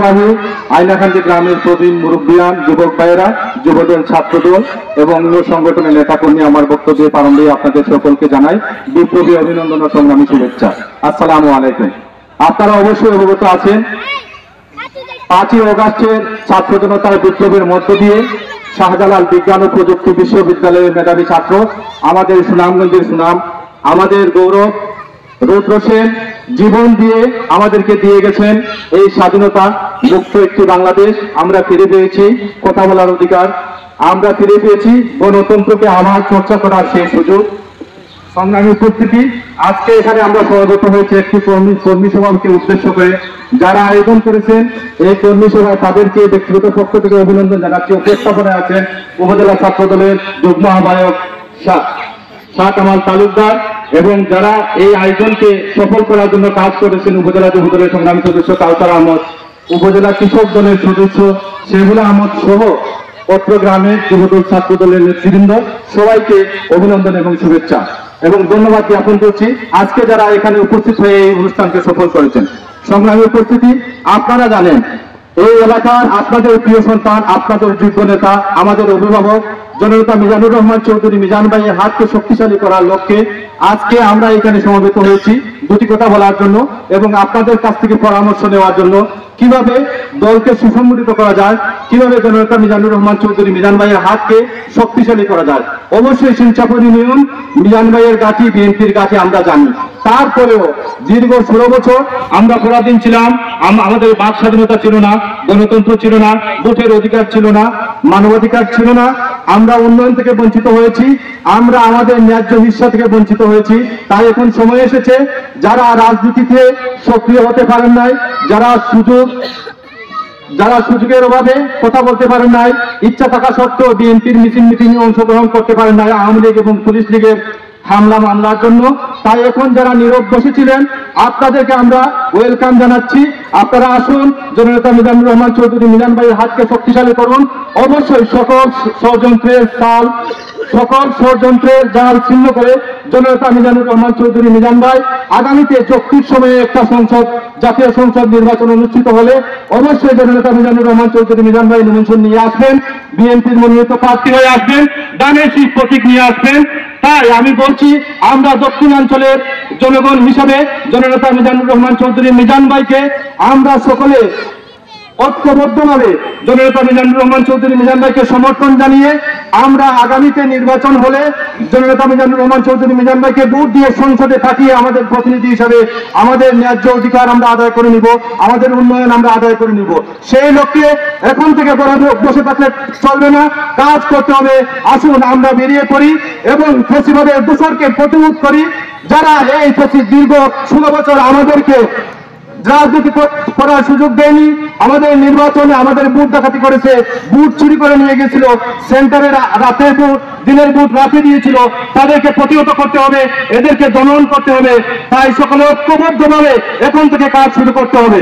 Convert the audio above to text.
আমি আইনাকান্দি গ্রামের প্রবীণ মুরব্বিয়ান যুবক ভাইয়েরা, যুবদল, ছাত্রদল এবং অন্য সংগঠনের নেতাকর্মী আমার বক্তব্যে প্রারম্ভে আপনাদের সকলকে জানাই বিপ্লবী অভিনন্দন ও সংগ্রামী শুভেচ্ছা। আসসালামু আলাইকুম। আপনারা অবশ্যই অবগত আছেন 5ই অগাস্টের ছাত্র জনতার বিপ্লবের মধ্য দিয়ে শাহজালাল বিজ্ঞান ও প্রযুক্তি বিশ্ববিদ্যালয়ের মেধাবী ছাত্র, আমাদের সুনামগঞ্জের সুনাম, আমাদের গৌরব রুদ্র সেন জীবন দিয়ে আমাদেরকে দিয়ে গেছেন এই স্বাধীনতা মুক্ত একটি বাংলাদেশ। আমরা ফিরে পেয়েছি কথা বলার অধিকার, আমরা ফিরে পেয়েছি গণতন্ত্রকে আমার চর্চা করার সেই সুযোগ। সংগ্রামী উপস্থিতি, আজকে এখানে আমরা সমবেত হয়েছে একটি কর্মী সভাকে উদ্দেশ্য করে। যারা আয়োজন করেছেন এই কর্মী সভায় তাদেরকে ব্যক্তিগত পক্ষ থেকে অভিনন্দন জানাচ্ছি। উপস্থাপনায় আছেন উপজেলা ছাত্র দলের যুগ্ম আহ্বায়ক শাহ কামাল তালুকদার এবং যারা এই আয়োজনকে সফল করার জন্য কাজ করেছেন উপজেলা যুব দলের সংগ্রামী সদস্য কাউসার আহমদ, উপজেলা কৃষক দলের সদস্য শেহুল আহমদ সহ অত্র গ্রামের যুবদল ছাত্র দলের নেতৃবৃন্দ, সবাইকে অভিনন্দন এবং শুভেচ্ছা এবং ধন্যবাদ জ্ঞাপন করছি আজকে যারা এখানে উপস্থিত হয়ে এই অনুষ্ঠানকে সফল করেছেন। সংগ্রামী উপস্থিতি, আপনারা জানেন এই এলাকার আপনাদের প্রিয় সন্তান, আপনাদের যোগ্য নেতা, আমাদের অভিভাবক জননেতা মিজানুর রহমান চৌধুরী মিজান ভাইয়ের হাতকে শক্তিশালী করার লক্ষ্যে আজকে আমরা এখানে সমবেত হয়েছি দুটি কথা বলার জন্য এবং আপনাদের কাছ থেকে পরামর্শ নেওয়ার জন্য কিভাবে দলকে সুসংগঠিত করা যায়, কিভাবে জননেতা মিজানুর রহমান চৌধুরী মিজান ভাইয়ের হাতকে শক্তিশালী করা যায়। অবশ্যই শিলচাপুর ইউনিয়ন মিজান ভাইয়ের গাছি, বিএনপির গাছি আমরা জানি। তারপরেও দীর্ঘ 16 বছর আমরা পরাধীন ছিলাম, আমাদের বাক স্বাধীনতা ছিল না, গণতন্ত্র ছিল না, ভোটের অধিকার ছিল না, মানবাধিকার ছিল না, আমরা উন্নয়ন থেকে বঞ্চিত হয়েছি, আমরা আমাদের ন্যায্য হিস্সা থেকে বঞ্চিত হয়েছি। তাই এখন সময় এসেছে যারা রাজনীতিতে সক্রিয় হতে পারেন নাই, যারা সুযোগের অভাবে কথা বলতে পারেন নাই, ইচ্ছা থাকা সত্ত্বেও বিএনপির মিছিল মিটিংয়ে অংশগ্রহণ করতে পারেন নাই আওয়ামী লীগ এবং পুলিশ লীগের হামলা মামলার জন্য, তাই এখন যারা নীরব বসেছিলেন আপনাদেরকে আমরা ওয়েলকাম জানাচ্ছি। আপনারা আসুন, জননেতা মিজানুর রহমান চৌধুরী মিজান ভাইয়ের হাতকে শক্তিশালী করুন। অবশ্যই সকল ষড়যন্ত্রের জাল ছিন্ন করে জননেতা মিজানুর রহমান চৌধুরী মিজান ভাই আগামীতে যৌক্তিক সময়ে একটা জাতীয় সংসদ নির্বাচন অনুষ্ঠিত হলে অবশ্যই জননেতা মিজানুর রহমান চৌধুরী মিজান ভাই নমিনেশন নিয়ে আসবেন, বিএনপির মনোনীত প্রার্থী হয়ে আসবেন, দানের শীষ প্রতীক নিয়ে আসবেন। তাই আমি বলছি, আমরা দক্ষিণাঞ্চলের জনগণ হিসাবে জননেতা মিজানুর রহমান চৌধুরী মিজান ভাইকে আমরা সকলে ঐক্যবদ্ধভাবে জননেতা মিজানুর রহমান চৌধুরী মিজান ভাইকে সমর্থন জানিয়ে আমরা আগামীতে নির্বাচন হলে জননেতা মিজানুর রহমান চৌধুরী মিজান ভাইকে ভোট দিয়ে সংসদে পাঠিয়ে আমাদের প্রতিনিধি হিসাবে আমাদের ন্যায্য অধিকার আমরা আদায় করে নিব, আমাদের উন্নয়ন আমরা আদায় করে নিব। সেই লক্ষ্যে এখন থেকে বসে থাকলে চলবে না, কাজ করতে হবে। আসুন আমরা বেরিয়ে পড়ি এবং ফ্যাসিবাদের দোসরকে প্রতিরোধ করি। যারা এই দীর্ঘ 16 বছর আমাদেরকে রাজনীতি করার সুযোগ দেয়নি, আমাদের নির্বাচনে আমাদের বুথ ডাকাতি করেছে, বুথ চুরি করে নিয়ে গেছিল, সেন্টারে রাতের বুথ দিনের বুথ রাতে দিয়েছিল, তাদেরকে প্রতিহত করতে হবে, এদেরকে দমন করতে হবে। তাই সকলে ঐক্যবদ্ধভাবে এখন থেকে কাজ শুরু করতে হবে।